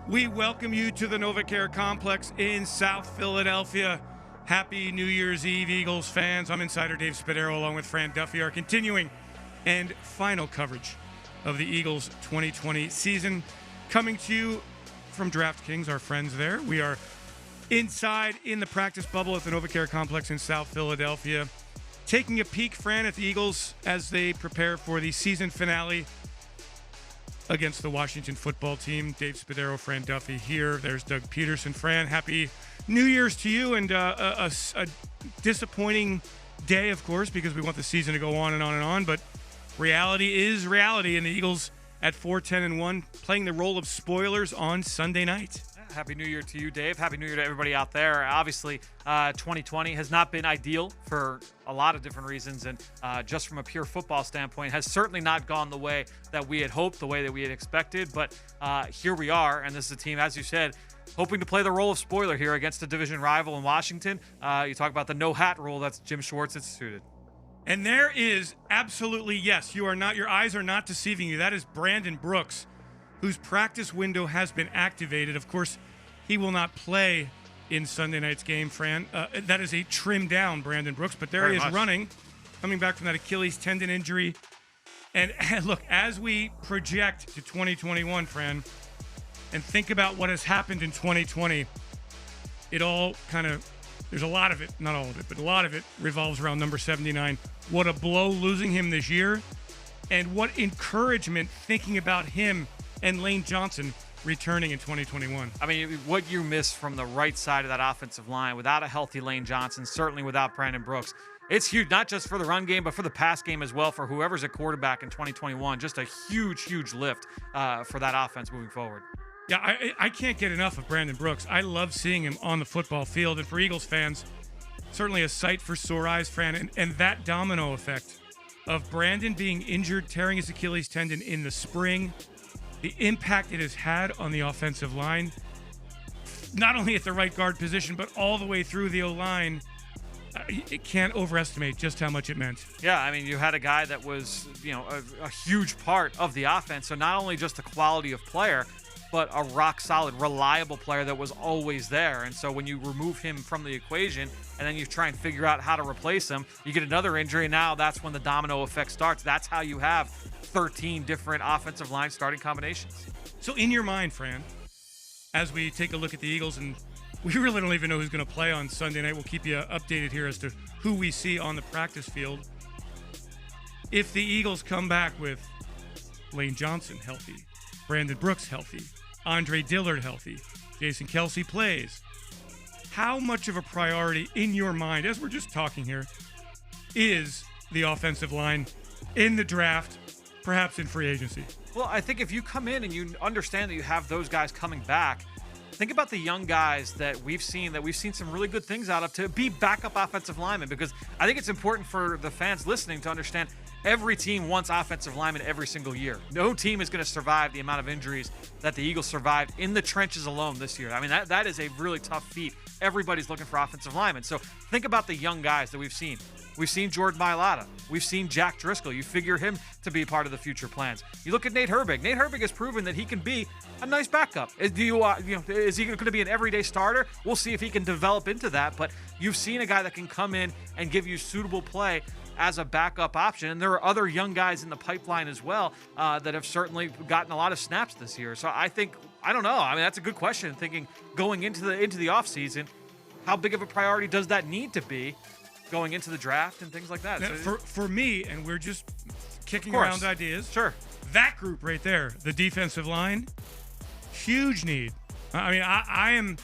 We welcome you to the NovaCare Complex in South Philadelphia. Happy New Year's Eve, Eagles fans. I'm insider Dave Spadaro along with Fran Duffy. Our continuing and final coverage of the Eagles 2020 season coming to you from DraftKings, our friends there. We are inside in the practice bubble at the NovaCare Complex in South Philadelphia, taking a peek, Fran, at the Eagles as they prepare for the season finale against the Washington football team. Dave Spadaro, Fran Duffy here. There's Doug Peterson. Fran, happy New Year's to you, and a disappointing day, of course, because we want the season to go on and on and on, but reality is reality, and the Eagles at 4-10-1 playing the role of spoilers on Sunday night. Happy New Year to you, Dave. Happy New Year to everybody out there. Obviously, 2020 has not been ideal for a lot of different reasons, and just from a pure football standpoint, has certainly not gone the way that we had hoped, the way that we had expected. But here we are, and this is a team, as you said, hoping to play the role of spoiler here against a division rival in Washington. You talk about the no-hat rule that's Jim Schwartz instituted. And there is absolutely, yes, your eyes are not deceiving you. That is Brandon Brooks, whose practice window has been activated. Of course, he will not play in Sunday night's game, Fran. That is a trimmed down Brandon Brooks, but there he is running, coming back from that Achilles tendon injury. And look, as we project to 2021, Fran, and think about what has happened in 2020, it all kind of, there's a lot of it, not all of it, but a lot of it revolves around number 79. What a blow losing him this year, and what encouragement thinking about him and Lane Johnson returning in 2021. I mean, what you miss from the right side of that offensive line without a healthy Lane Johnson, certainly without Brandon Brooks, it's huge, not just for the run game, but for the pass game as well, for whoever's a quarterback in 2021. Just a huge, huge lift for that offense moving forward. Yeah, I can't get enough of Brandon Brooks. I love seeing him on the football field. And for Eagles fans, certainly a sight for sore eyes, Fran. And that domino effect of Brandon being injured, tearing his Achilles tendon in the spring, the impact it has had on the offensive line, not only at the right guard position, but all the way through the O-line. it can't overestimate just how much it meant. Yeah, I mean, you had a guy that was, a huge part of the offense. So not only just the quality of player, but a rock-solid, reliable player that was always there. And so when you remove him from the equation and then you try and figure out how to replace him, you get another injury, and now that's when the domino effect starts. That's how you have 13 different offensive line starting combinations. So in your mind, Fran, as we take a look at the Eagles, and we really don't even know who's going to play on Sunday night. We'll keep you updated here as to who we see on the practice field. If the Eagles come back with Lane Johnson healthy, Brandon Brooks healthy, Andre Dillard healthy, Jason Kelce plays, how much of a priority in your mind, as we're just talking here, is the offensive line in the draft, perhaps in free agency? Well, I think if you come in and you understand that you have those guys coming back, think about the young guys that we've seen some really good things out of to be backup offensive linemen, because I think it's important for the fans listening to understand every team wants offensive linemen every single year. No team is going to survive the amount of injuries that the Eagles survived in the trenches alone this year. I mean, that is a really tough feat. Everybody's looking for offensive linemen. So think about the young guys that we've seen. We've seen Jordan Mailata. We've seen Jack Driscoll. You figure him to be part of the future plans. You look at Nate Herbig. Nate Herbig has proven that he can be a nice backup. Is he going to be an everyday starter? We'll see if he can develop into that. But you've seen a guy that can come in and give you suitable play as a backup option. And there are other young guys in the pipeline as well that have certainly gotten a lot of snaps this year. So I don't know. I mean, that's a good question. Thinking going into the offseason, how big of a priority does that need to be going into the draft and things like that? Now, for me, and we're just kicking around ideas. Sure. That group right there, the defensive line, huge need. I mean,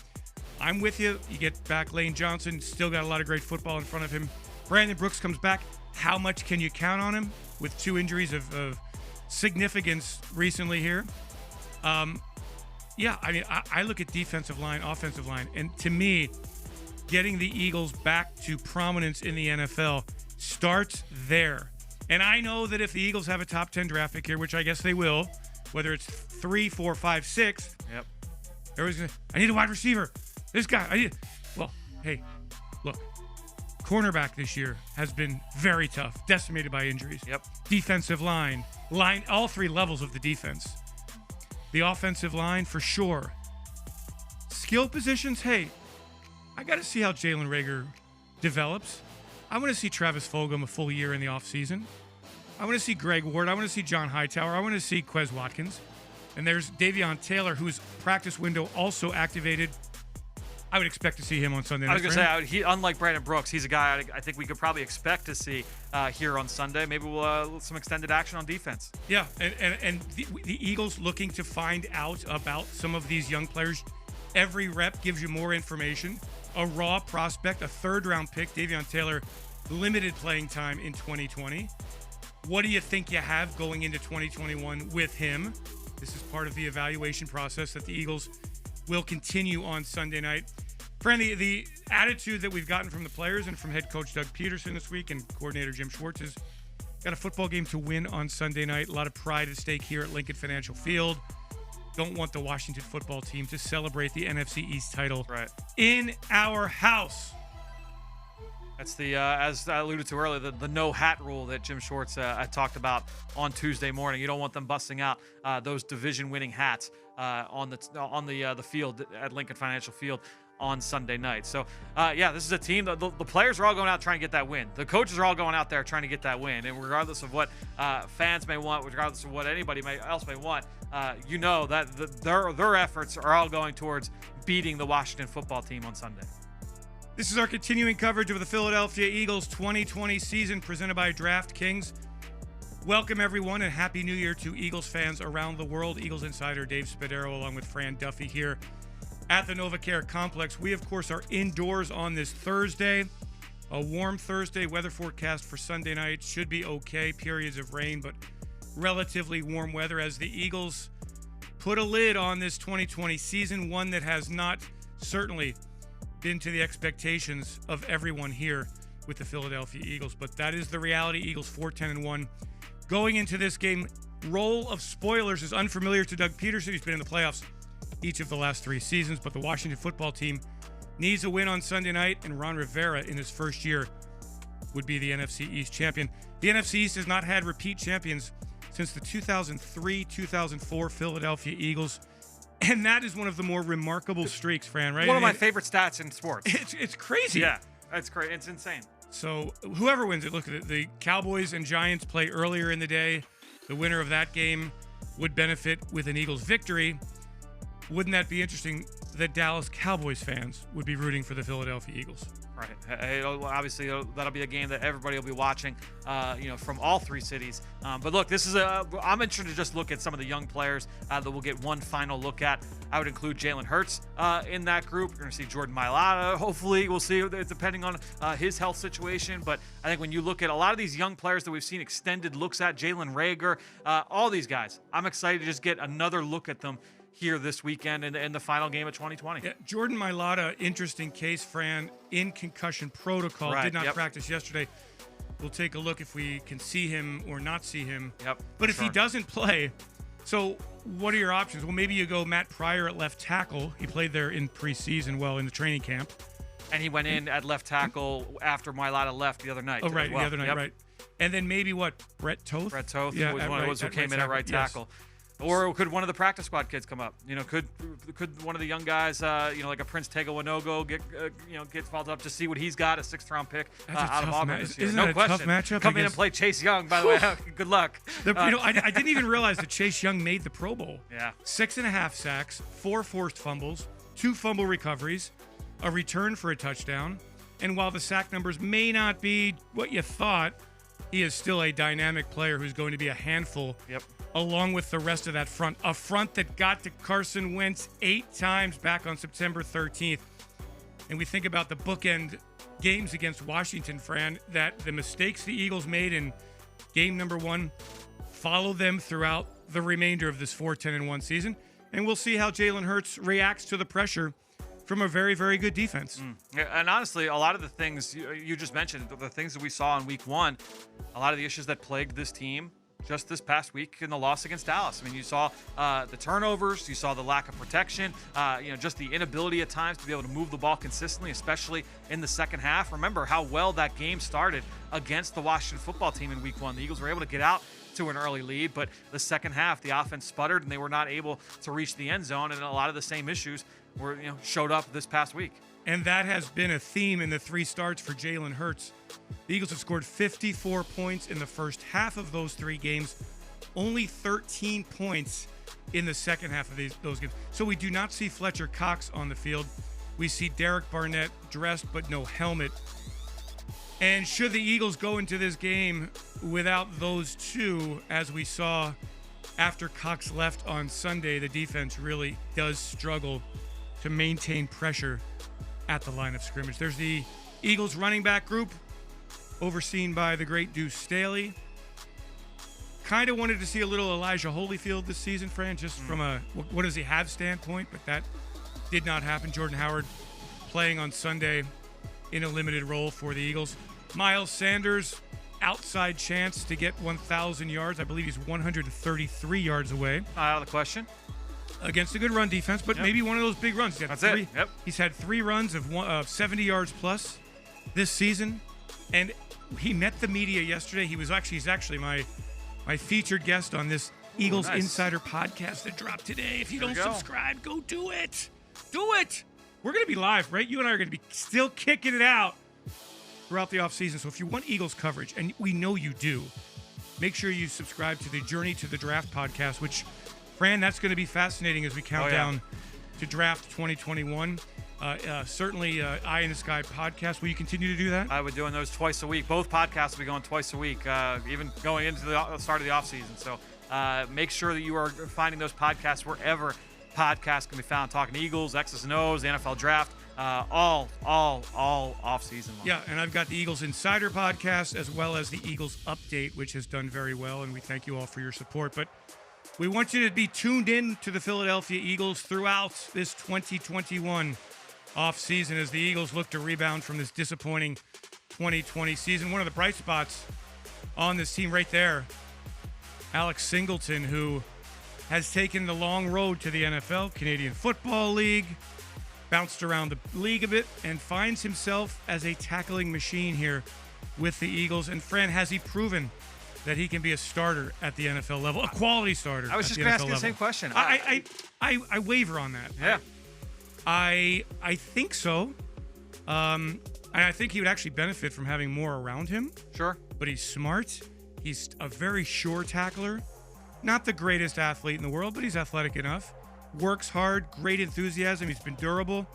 I'm with you. You get back Lane Johnson, still got a lot of great football in front of him. Brandon Brooks comes back. How much can you count on him with two injuries of significance recently here? Yeah, I mean, I look at defensive line, offensive line, and to me, getting the Eagles back to prominence in the NFL starts there. And I know that if the Eagles have a top 10 draft pick here, which I guess they will, whether it's 3, 4, 5, 6, yep, everybody's gonna, I need a wide receiver. This guy, well, hey, look, cornerback this year has been very tough, decimated by injuries. Yep. Defensive line, all three levels of the defense. The offensive line, for sure. Skill positions, hey, I got to see how Jalen Reagor develops. I want to see Travis Fulgham a full year in the offseason. I want to see Greg Ward. I want to see John Hightower. I want to see Quez Watkins. And there's Davion Taylor, whose practice window also activated. I would expect to see him on Sunday night. I was going to say, unlike Brandon Brooks, he's a guy I think we could probably expect to see here on Sunday. Maybe we'll some extended action on defense. Yeah, and the Eagles looking to find out about some of these young players. Every rep gives you more information. A raw prospect, a third-round pick, Davion Taylor, limited playing time in 2020. What do you think you have going into 2021 with him? This is part of the evaluation process that the Eagles will continue on Sunday night. Friendly, the attitude that we've gotten from the players and from head coach Doug Peterson this week and coordinator Jim Schwartz is got a football game to win on Sunday night. A lot of pride at stake here at Lincoln Financial Field. Don't want the Washington football team to celebrate the NFC East title in our house. That's the, as I alluded to earlier, the no hat rule that Jim Schwartz talked about on Tuesday morning. You don't want them busting out those division-winning hats on the field at Lincoln Financial Field on Sunday night. So, this is a team. The players are all going out trying to get that win. The coaches are all going out there trying to get that win. And regardless of what fans may want, regardless of what anybody else may want, that their efforts are all going towards beating the Washington football team on Sunday. This is our continuing coverage of the Philadelphia Eagles 2020 season presented by DraftKings. Welcome, everyone, and Happy New Year to Eagles fans around the world. Eagles insider Dave Spadaro along with Fran Duffy here at the NovaCare Complex. We, of course, are indoors on this Thursday. A warm Thursday weather forecast for Sunday night. Should be okay. Periods of rain, but relatively warm weather as the Eagles put a lid on this 2020 season, one that has not certainly been to the expectations of everyone here with the Philadelphia Eagles. But that is the reality. Eagles 4-10-1. Going into this game, role of spoilers is unfamiliar to Doug Peterson. He's been in the playoffs each of the last 3 seasons, but the Washington football team needs a win on Sunday night, and Ron Rivera in his first year would be the NFC East champion. The NFC East has not had repeat champions since the 2003-2004 Philadelphia Eagles, and that is one of the more remarkable streaks, Fran, right? One of my favorite stats in sports. It's crazy. Yeah, it's great. It's insane. So whoever wins it, look at it. The Cowboys and Giants play earlier in the day. The winner of that game would benefit with an Eagles victory. Wouldn't that be interesting that Dallas Cowboys fans would be rooting for the Philadelphia Eagles? Right. Obviously, that'll be a game that everybody will be watching, from all three cities. But look, I'm interested to just look at some of the young players that we'll get one final look at. I would include Jalen Hurts in that group. We're going to see Jordan Mailata. Hopefully, we'll see, depending on his health situation. But I think when you look at a lot of these young players that we've seen extended looks at, Jalen Reagor, all these guys, I'm excited to just get another look at them here this weekend in the final game of 2020. Yeah, Jordan Mailata, interesting case, Fran, in concussion protocol. Right, did not practice yesterday. We'll take a look if we can see him or not see him. Yep. But if he doesn't play, so what are your options? Well, maybe you go Matt Pryor at left tackle. He played there in preseason, in the training camp. And he went in at left tackle after Mailata left the other night. Oh, right, the other night, right. And then maybe Brett Toth? Brett Toth was one of those who came in at right tackle. Yes. Or could one of the practice squad kids come up? Could one of the young guys, like a Prince Tega Wanogo, get followed up to see what he's got, a 6th-round pick out of Auburn this year? Isn't No that question. A tough matchup? Come in and play Chase Young, by the way. Good luck. I didn't even realize that Chase Young made the Pro Bowl. Yeah. 6.5 sacks, 4 forced fumbles, 2 fumble recoveries, a return for a touchdown. And while the sack numbers may not be what you thought, he is still a dynamic player who's going to be a handful. Yep. Along with the rest of that front. A front that got to Carson Wentz 8 times back on September 13th. And we think about the bookend games against Washington, Fran, that the mistakes the Eagles made in game number 1 follow them throughout the remainder of this 4-10-1 season. And we'll see how Jalen Hurts reacts to the pressure from a very, very good defense. Yeah, and honestly, a lot of the things you just mentioned, the things that we saw in week 1, a lot of the issues that plagued this team just this past week in the loss against Dallas. I mean, you saw the turnovers, you saw the lack of protection, just the inability at times to be able to move the ball consistently, especially in the second half. Remember how well that game started against the Washington football team in week 1. The Eagles were able to get out to an early lead, but the second half, the offense sputtered and they were not able to reach the end zone, and a lot of the same issues were showed up this past week. And that has been a theme in the 3 starts for Jalen Hurts. The Eagles have scored 54 points in the first half of those 3 games, only 13 points in the second half of those games. So we do not see Fletcher Cox on the field. We see Derek Barnett dressed but no helmet. And should the Eagles go into this game without those 2, as we saw after Cox left on Sunday, the defense really does struggle to maintain pressure at the line of scrimmage. There's the Eagles running back group, overseen by the great Deuce Staley. Kind of wanted to see a little Elijah Holyfield this season, Fran, just from a what does he have standpoint, but that did not happen. Jordan Howard playing on Sunday in a limited role for the Eagles. Miles Sanders, outside chance to get 1,000 yards. I believe he's 133 yards away. Not out of the question. Against a good run defense, but maybe one of those big runs. That's it. Yep. He's had 3 runs of 70 yards plus this season, and he met the media yesterday. He's actually my featured guest on this Eagles Insider podcast that dropped today. If you don't subscribe, go do it. Do it. We're going to be live, right? You and I are going to be still kicking it out throughout the offseason. So if you want Eagles coverage, and we know you do, make sure you subscribe to the Journey to the Draft podcast, which, Fran, that's going to be fascinating as we count down to Draft 2021. Certainly, Eye in the Sky podcast. Will you continue to do that? I would be doing those twice a week. Both podcasts will be going twice a week, even going into the start of the offseason. So make sure that you are finding those podcasts wherever podcasts can be found. Talking Eagles, X's and O's, the NFL Draft, all offseason long. Yeah, and I've got the Eagles Insider podcast as well as the Eagles Update, which has done very well, and we thank you all for your support. But we want you to be tuned in to the Philadelphia Eagles throughout this 2021 offseason as the Eagles look to rebound from this disappointing 2020 season. One of the bright spots on this team right there, Alex Singleton, who has taken the long road to the NFL, Canadian Football League, bounced around the league a bit and finds himself as a tackling machine here with the Eagles. And Fran, has he proven that he can be a starter at the NFL level, a quality starter? I was just going to ask you the same question. I waver on that. Yeah. I think so. And I think he would actually benefit from having more around him. Sure. But he's smart. He's a very sure tackler. Not the greatest athlete in the world, but he's athletic enough. Works hard, great enthusiasm. He's been durable.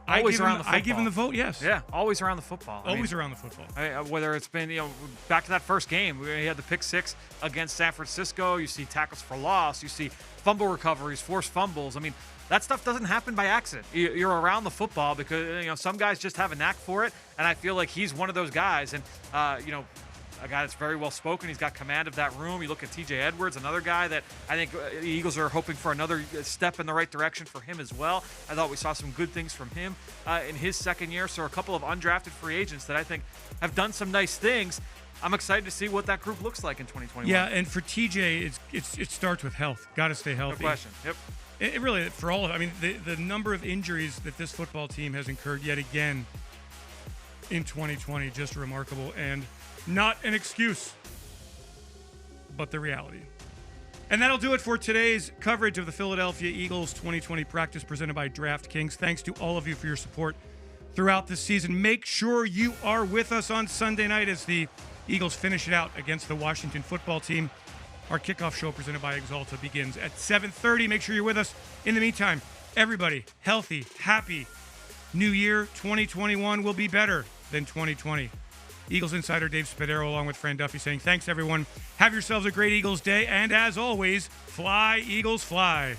Always around the football. I give him the vote, yes. Yeah, always around the football. Always around the football. Whether it's been, back to that first game, he had the pick 6 against San Francisco. You see tackles for loss. You see fumble recoveries, forced fumbles. I mean, that stuff doesn't happen by accident. You're around the football because, some guys just have a knack for it, and I feel like he's one of those guys. And, a guy that's very well spoken. He's got command of that room. You look at TJ Edwards, another guy that I think the Eagles are hoping for another step in the right direction for him as well. I thought we saw some good things from him in his second year. So a couple of undrafted free agents that I think have done some nice things. I'm excited to see what that group looks like in 2021. Yeah, and for TJ, it starts with health. Got to stay healthy. No question. Yep. It really, for all of, the number of injuries that this football team has incurred yet again in 2020, just remarkable. And not an excuse, but the reality. And that'll do it for today's coverage of the Philadelphia Eagles 2020 practice presented by DraftKings. Thanks to all of you for your support throughout the season. Make sure you are with us on Sunday night as the Eagles finish it out against the Washington football team. Our kickoff show presented by Exalta begins at 7:30. Make sure you're with us. In the meantime, everybody, healthy, happy New Year. 2021 will be better than 2020. Eagles insider Dave Spadaro along with Fran Duffy saying thanks, everyone. Have yourselves a great Eagles day. And as always, fly, Eagles, fly.